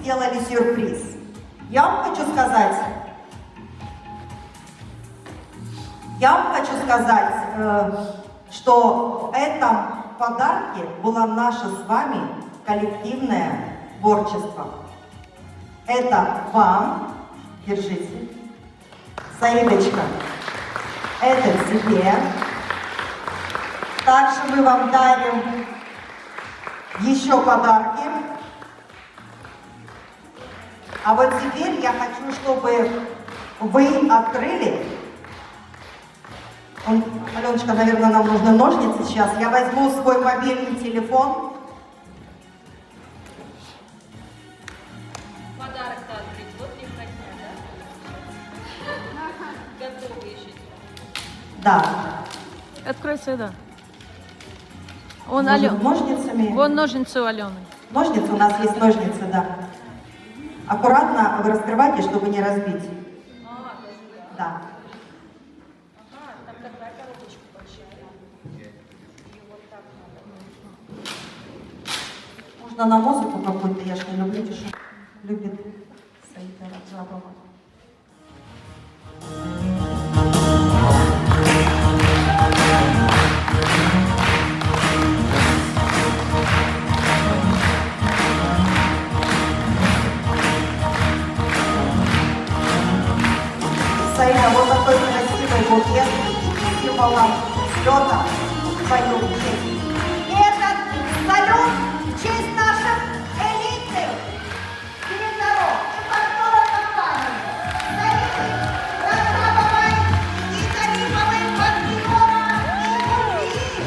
сделали сюрприз. Я вам хочу сказать, что в этом подарке было наше с вами коллективное творчество. Это вам, держите, Саидочка, это тебе. Также мы вам дарим еще подарки. А вот теперь я хочу, чтобы вы открыли. Аленочка, наверное, нам нужны ножницы сейчас. Я возьму свой мобильный телефон. Подарок-то открыть. Вот не хотят, да? Готовы еще. Да. Открой сюда. Он Может, ножницами? Вон ножницы у Алены. Ножницы, у нас есть ножницы, да. Аккуратно вы раскрывайте, чтобы не разбить. Да. Ага, там такая коробочка большая. И вот так надо. Можно на музыку какую-то, я ж не люблю, что любит Саида Раджабова. Саида, вот такой красивый букет символом взлета в твою честь. И этот салют в честь наших элитных директоров и партнеров компании. Саиды Раджабовой и Каримовой партнера и любви.